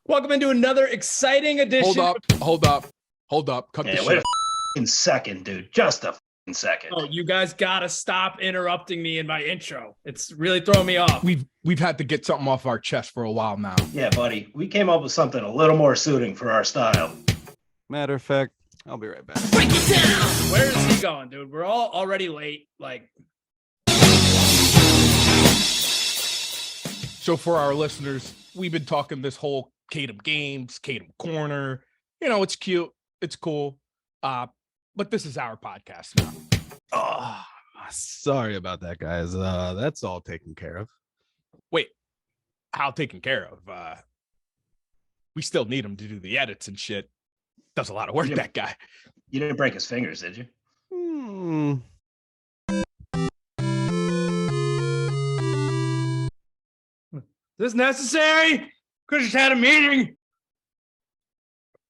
Welcome into another exciting edition. Hold up. Cut the shit. Wait a second, dude. Just a second. Oh, you guys gotta stop interrupting me in my intro. It's really throwing me off. We've had to get something off our chest for a while now. Yeah, buddy. We came up with something a little more suiting for our style. Matter of fact, I'll be right back. Break it down. Where is he going, dude? We're all already late. So for our listeners, we've been talking this whole Kadhim games, Kadhim Korner. You know, it's cute, it's cool. But this is our podcast now. Oh, sorry about that, guys. That's all taken care of. Wait, how taken care of? We still need him to do the edits and shit. Does a lot of work, that guy. You didn't break his fingers, did you? Is this necessary? Could have just had a meeting.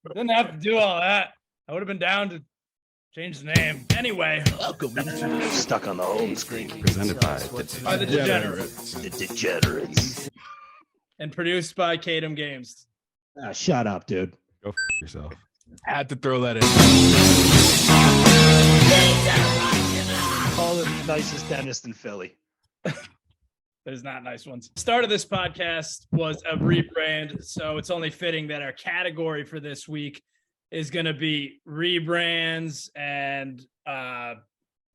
Didn't have to do all that. I would have been down to change the name. Anyway, welcome. Stuck on the home screen. Presented by By the Degenerates. The Degenerates. And produced by Kadhim Games. Shut up, dude. Go yourself. Had to throw that in. Call it the nicest dentist in Philly. There's not nice ones. Start of this podcast was a rebrand, so it's only fitting that our category for this week is going to be rebrands and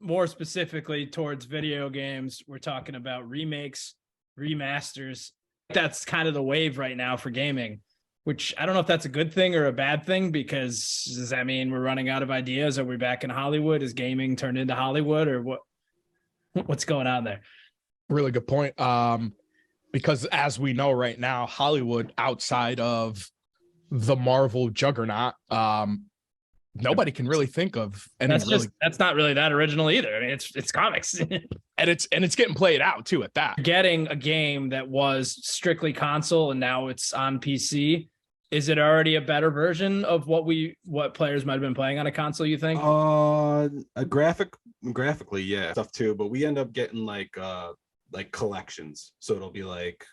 more specifically towards video games. We're talking about remakes, remasters. That's kind of the wave right now for gaming, which I don't know if that's a good thing or a bad thing, because does that mean we're running out of ideas? Are we back in Hollywood? Is gaming turned into Hollywood, or what's going on there? Really good point. Because as we know right now, Hollywood, outside of the Marvel juggernaut, nobody can really think of any. That's not really that original either. I mean, it's comics. and it's getting played out too at that. Getting a game that was strictly console and now it's on PC. Is it already a better version of what players might have been playing on a console, you think? Graphically, yeah, stuff too. But we end up getting like collections. So it'll be like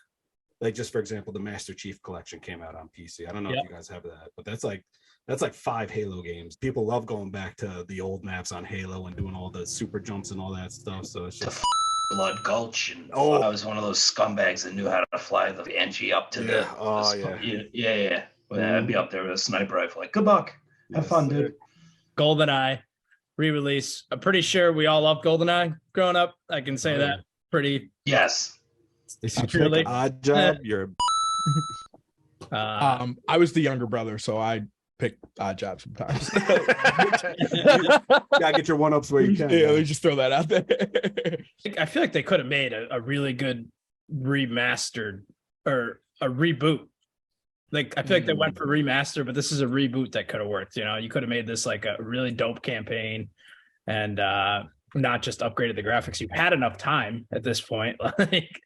just for example, the Master Chief collection came out on PC. I don't know if you guys have that, but that's like 5 Halo games. People love going back to the old maps on Halo and doing all the super jumps and all that stuff. So it's just Blood Gulch, and I was one of those scumbags that knew how to fly the NG up to yeah. Well, I'd be up there with a sniper rifle. Like, good luck, have fun, dude. GoldenEye re-release. I'm pretty sure we all loved GoldenEye growing up. I can say that pretty. Yes. If you pick Odd Job, you're. I was the younger brother, so I pick Odd Job sometimes. Gotta get your one-ups where you can. Yeah, let me just throw that out there. I feel like they could have made a really good remastered or a reboot. Like, I feel like they went for remaster, but this is a reboot that could have worked. You know, you could have made this like a really dope campaign and not just upgraded the graphics. You've had enough time at this point. Like,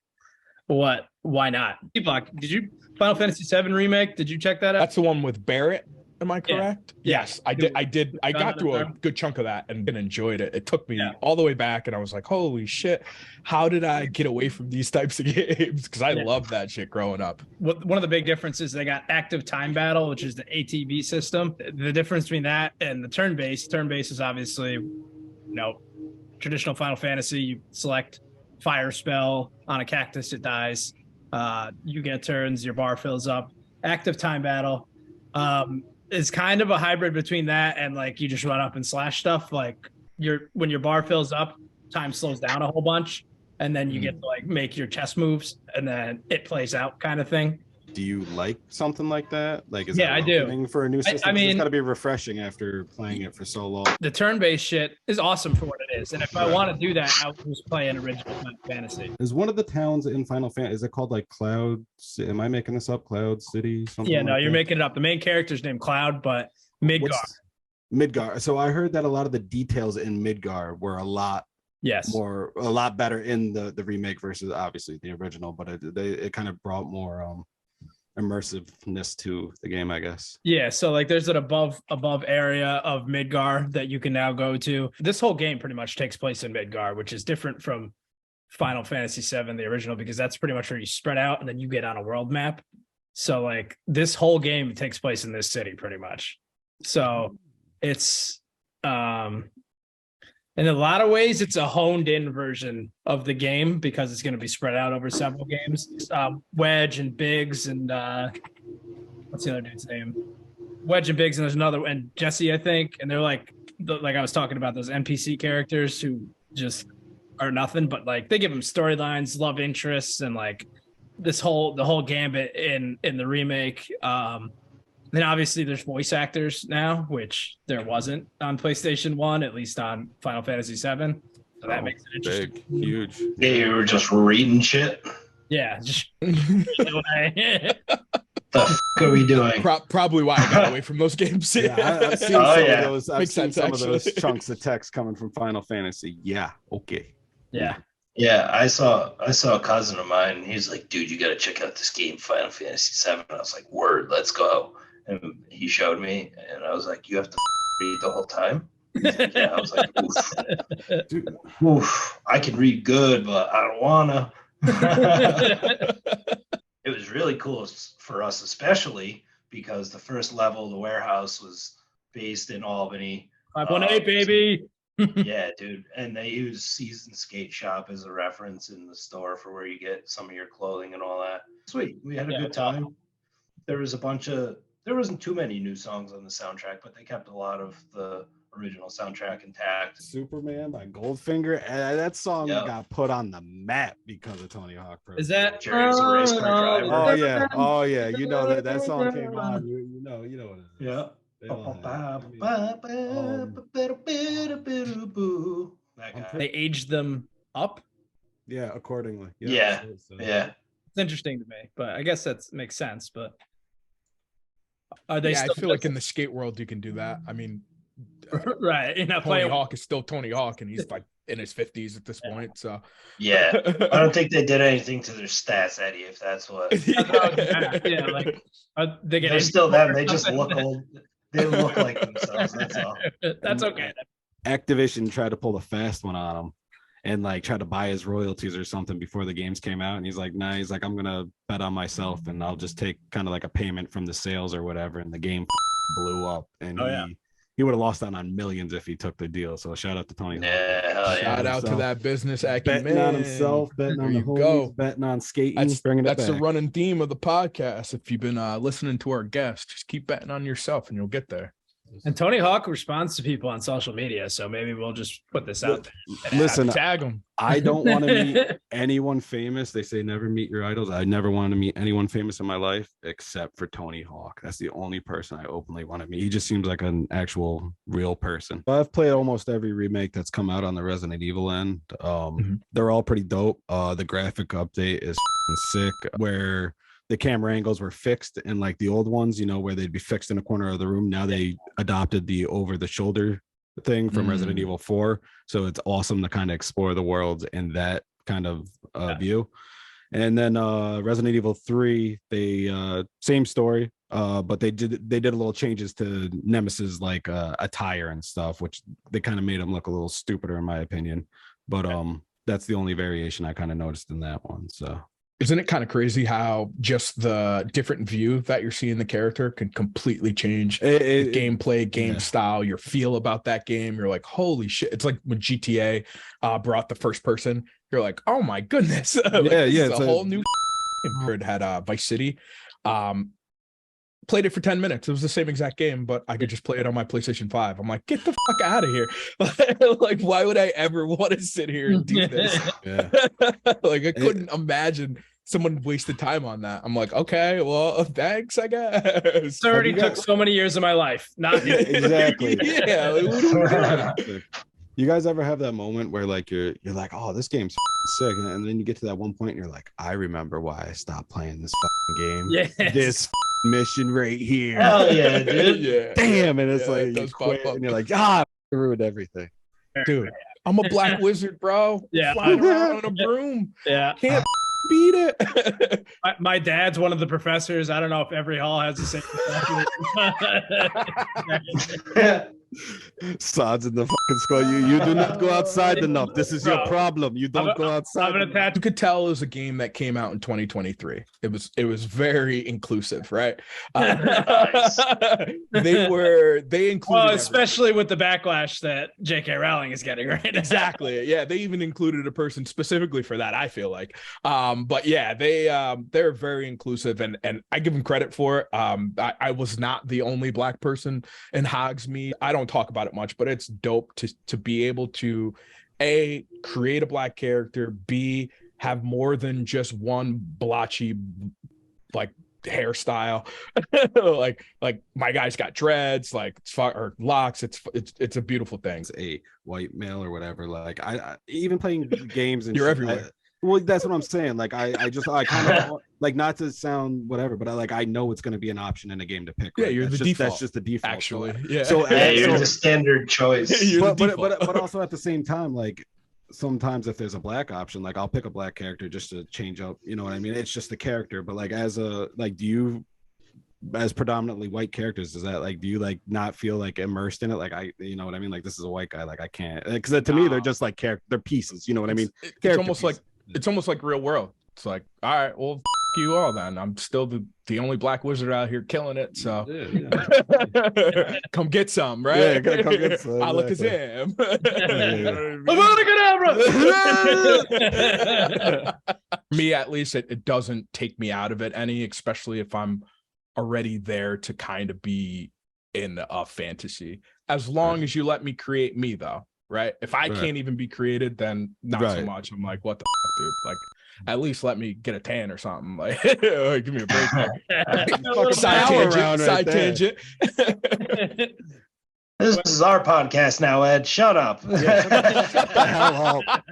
what? Why not? Did you Final Fantasy VII remake? Did you check that out? That's the one with Barrett. Am I correct? Yeah. Yes, I did. I got through a good chunk of that and enjoyed it. It took me all the way back, and I was like, "Holy shit! How did I get away from these types of games?" Because I loved that shit growing up. One of the big differences, they got active time battle, which is the ATB system. The difference between that and the turn-based is obviously, traditional Final Fantasy. You select fire spell on a cactus, it dies. You get turns, your bar fills up. Active time battle is kind of a hybrid between that and like you just run up and slash stuff. Like when your bar fills up, time slows down a whole bunch, and then you get to like make your chess moves, and then it plays out kind of thing. Do you like something like that? Like, is I do. For a new system, I mean, it's got to be refreshing after playing it for so long. The turn-based shit is awesome for what it is, and if I want to do that, I would just play an original Final Fantasy. Is one of the towns in Final Fantasy, is it called like Cloud? Am I making this up? Cloud City? Something? Yeah, no, you're making it up. The main character's named Cloud, but Midgar. Midgar. So I heard that a lot of the details in Midgar were a lot better in the remake versus obviously the original, but it kind of brought more immersiveness to the game, I guess. Yeah, so like there's an above area of Midgar that you can now go to. This whole game pretty much takes place in Midgar, which is different from Final Fantasy VII, the original, because that's pretty much where you spread out and then you get on a world map. So like this whole game takes place in this city pretty much. So it's in a lot of ways, it's a honed in version of the game because it's going to be spread out over several games. Wedge and Biggs and what's the other dude's name? Wedge and Biggs, and there's another, and Jesse, I think. And they're like I was talking about, those NPC characters who just are nothing, but like they give them storylines, love interests, and like the whole gambit in the remake. Then obviously there's voice actors now, which there wasn't on PlayStation 1, at least on Final Fantasy 7. So that makes it interesting. Big, huge. Yeah, you were just reading shit. Yeah, just the f are we doing? Probably why I got away from those games. Yeah, I've seen some of those chunks of text coming from Final Fantasy. Yeah, okay. Yeah. Yeah, I saw a cousin of mine, and he's like, dude, you gotta check out this game, Final Fantasy 7. I was like, word, let's go. And he showed me, and I was like, you have to read the whole time? He's like, yeah. I was like, oof. Dude, oof. I can read good, but I don't wanna. It was really cool for us, especially because the first level of the warehouse was based in Albany. 518, baby. Yeah, dude. And they use Season Skate Shop as a reference in the store for where you get some of your clothing and all that. Sweet. We had a good time. There wasn't too many new songs on the soundtrack, but they kept a lot of the original soundtrack intact. Superman by Goldfinger. That song got put on the map because of Tony Hawk. Is that Jerry's a race car driver? Oh yeah. You know that song came on. You know what it is. Yeah. They aged them up? Yeah, accordingly. Yeah. It's interesting to me, but I guess that makes sense. But are they? I feel like in the skate world you can do that. I mean, right? Tony Hawk is still Tony Hawk, and he's like in his 50s at this point. So yeah, I don't think they did anything to their stats, Eddie. If that's what. Yeah, like they're still them. They just look old. They look like themselves. That's all. That's okay. Activision tried to pull a fast one on him and like try to buy his royalties or something before the games came out. And he's like, nah, I'm going to bet on myself and I'll just take kind of like a payment from the sales or whatever. And the game blew up. And he would have lost out on millions if he took the deal. So shout out to Tony. Shout out to that business acumen. Betting on himself, betting on the homies, betting on skating. That's the running theme of the podcast. If you've been listening to our guests, just keep betting on yourself and you'll get there. And Tony Hawk responds to people on social media, so maybe we'll just put this out there. Listen, tag them. I don't want to meet anyone famous. They say never meet your idols. I never wanted to meet anyone famous in my life except for Tony Hawk. That's the only person I openly want to meet. He just seems like an actual real person. I've played almost every remake that's come out on the Resident Evil end. They're all pretty dope. The graphic update is sick, where the camera angles were fixed, and like the old ones, where they'd be fixed in a corner of the room. Now they adopted the over the shoulder thing from Resident Evil 4. So it's awesome to kind of explore the world in that kind of view. And then Resident Evil 3, they same story, but they did a little changes to Nemesis, like attire and stuff, which they kind of made him look a little stupider in my opinion. But that's the only variation I kind of noticed in that one. So isn't it kind of crazy how just the different view that you're seeing the character can completely change gameplay, game style, your feel about that game? You're like, holy shit. It's like when GTA brought the first person, you're like, oh my goodness. It's a whole new had Vice City. Played it for 10 minutes. It was the same exact game, but I could just play it on my PlayStation 5. I'm like, get the fuck out of here. Like, why would I ever want to sit here and do this? Like, I couldn't imagine someone wasted time on that. I'm like, okay, well, thanks, I guess. It already took so many years of my life. Not exactly. Yeah. You guys ever have that moment where like you're like, oh, this game's sick, and then you get to that one point and you're like, I remember why I stopped playing this game. Yes. This mission right here. Hell yeah, dude. Yeah. Damn, and it's like you quit and you're like, I ruined everything. Dude, I'm a black wizard, bro. Yeah. Flying around on a broom. Yeah. Can't beat it. My dad's one of the professors. I don't know if every hall has the same professor. Sods in the fucking squad. You do not go outside enough. This is your problem. You don't go outside. You could tell it was a game that came out in 2023. It was very inclusive, right? They included, well, especially with the backlash that J.K. Rowling is getting right now. Exactly. Yeah, they even included a person specifically for that, I feel like. But yeah, they're very inclusive, and I give them credit for it. I was not the only black person in Hogsmeade. I don't talk about it much, but it's dope to be able to A, create a black character, B, have more than just one blotchy like hairstyle. like my guy's got dreads, like or locks. It's a beautiful thing. It's a white male or whatever. Like I even playing games and you're everywhere. Well, that's what I'm saying. Like I kind of like, not to sound whatever, but I know it's going to be an option in a game to pick. Yeah, right? you're the default. That's just the default. Actually, yeah. So you're the standard choice. But also at the same time, like sometimes if there's a black option, like I'll pick a black character just to change up. You know what I mean? It's just the character. But like do you, as predominantly white characters, do you like not feel like immersed in it? Like you know what I mean? Like this is a white guy. Like I can't, because to me they're just like they're pieces. You know what I mean? It's almost like real world. It's like, all right, well, you all then. I'm still the only black wizard out here killing it. So come get some, right? Yeah, gotta come get some. Alakazam. Me, at least, it doesn't take me out of it any, especially if I'm already there to kind of be in a fantasy. As long as you let me create me, though. Right. If I can't even be created, then not so much. I'm like, what the fuck, dude? Like, at least let me get a tan or something. Like, give me a break. Side tangent. This is our podcast now, Ed. Shut up. Yeah, shut the hell up.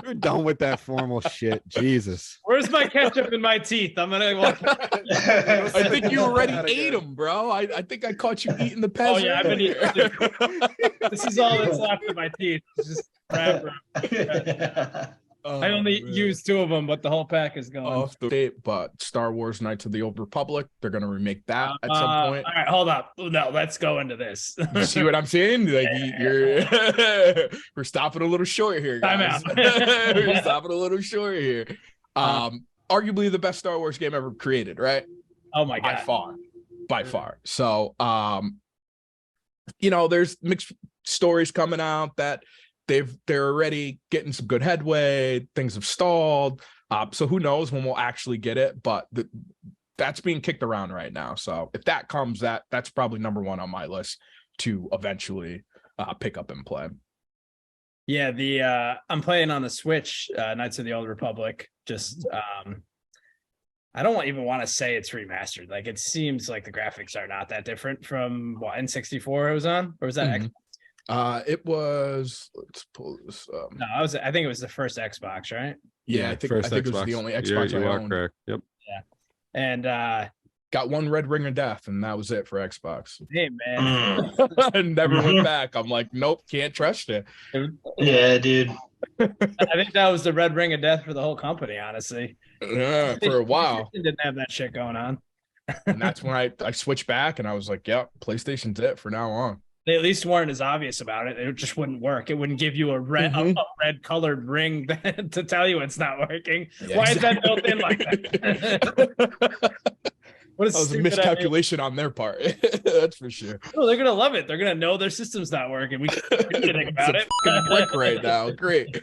You're done with that formal shit. Jesus. Where's my ketchup in my teeth? I'm gonna walk. I think you already ate them, bro. I think I caught you eating the pez. Oh yeah, I've been eating. This is all that's left in my teeth. It's just crap. I only used 2 of them, but the whole pack is gone. Off the date, but Star Wars Knights of the Old Republic, they're gonna remake that at some point. All right, hold up. No, let's go into this. You see what I'm saying? Like we're stopping a little short here, guys. We're stopping a little short here. Arguably the best Star Wars game ever created, right? Oh my god. By far. So there's mixed stories coming out that they're already getting some good headway. Things have stalled. So who knows when we'll actually get it, but that's being kicked around right now. So if that comes, that's probably number 1 on my list to eventually pick up and play. Yeah, I'm playing on the Switch, Knights of the Old Republic. Just I don't even want to say it's remastered. Like it seems like the graphics are not that different from what N64 it was on, or was that Xbox? It was. Let's pull this up. No, I think it was the first Xbox, right? Yeah, I think it was the only Xbox I owned. Correct. Yep. Yeah, and got one red ring of death, and that was it for Xbox. Hey man, never went back. I'm like, nope, can't trust it. Yeah, dude. I think that was the red ring of death for the whole company, honestly. Yeah, for a while. Didn't have that shit going on. And that's when I switched back, and I was like, yep, PlayStation's it for now on. They at least weren't as obvious about it. It just wouldn't work. It wouldn't give you a red colored ring to tell you it's not working. Yeah, why is that built in like that? That was a miscalculation on their part. That's for sure. Oh, they're gonna love it. They're gonna know their system's not working. We can't do anything about it. Brick right now. Great.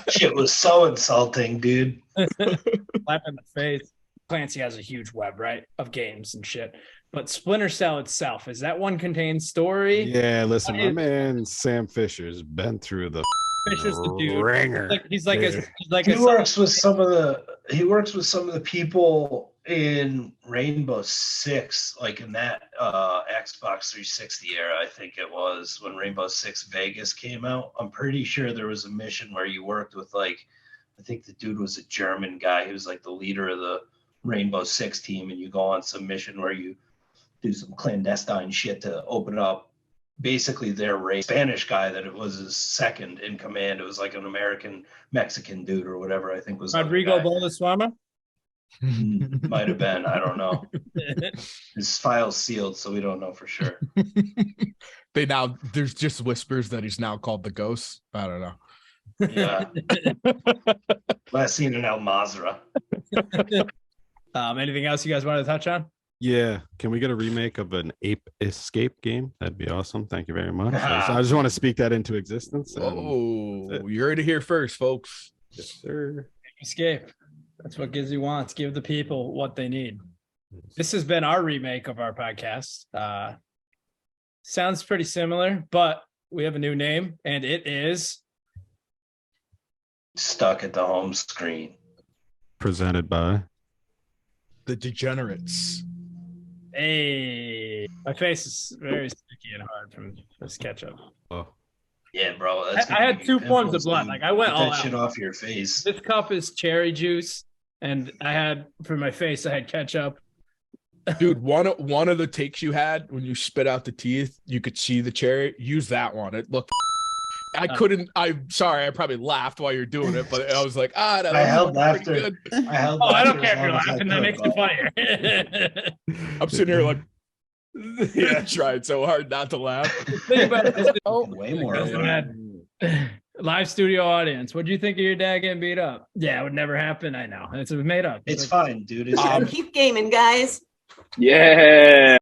Shit was so insulting, dude. Slap in the face. Clancy has a huge web, right, of games and shit. But Splinter Cell itself, is that one contained story? Yeah, listen, my man Sam Fisher's been through the Fisher's the dude. Ringer. He works with some of the people in Rainbow Six, like in that Xbox 360 era, I think it was when Rainbow Six Vegas came out. I'm pretty sure there was a mission where you worked with I think the dude was a German guy. He was like the leader of the Rainbow Six team, and you go on some mission where you do some clandestine shit to open up basically their race. Spanish guy that it was his second in command. It was like an American Mexican dude or whatever, I think was Rodrigo Bolaswama. Might have been. I don't know. His file's sealed, so we don't know for sure. There's just whispers that he's now called the Ghost. I don't know. Yeah. Last seen in El Mazra. Anything else you guys want to touch on? Yeah, can we get a remake of an Ape Escape game? That'd be awesome. Thank you very much. I just want to speak that into existence. Oh, you heard it here first, folks. Yes, sir. Escape. That's what Gizzy wants. Give the people what they need. This has been our remake of our podcast. Sounds pretty similar, but we have a new name, and it is Stuck at the Home Screen. Presented by the Degenerates. Hey, my face is very sticky and hard from this ketchup. Oh. Yeah, bro. I had 2 forms of blood. Like I went all that out. shit off your face. This cup is cherry juice, and I had for my face. I had ketchup. Dude, one of the takes you had when you spit out the teeth, you could see the cherry. Use that one. It looked. I'm sorry. I probably laughed while you're doing it, but I was like, I held laughter. Good. I don't care if you're laughing. That makes it funnier. I'm sitting here like, yeah, tried so hard not to laugh. Think about this. Way more. Live studio audience. What do you think of your dad getting beat up? Yeah, it would never happen. I know. It's made up. It's fine, dude. Keep gaming, guys. Yeah.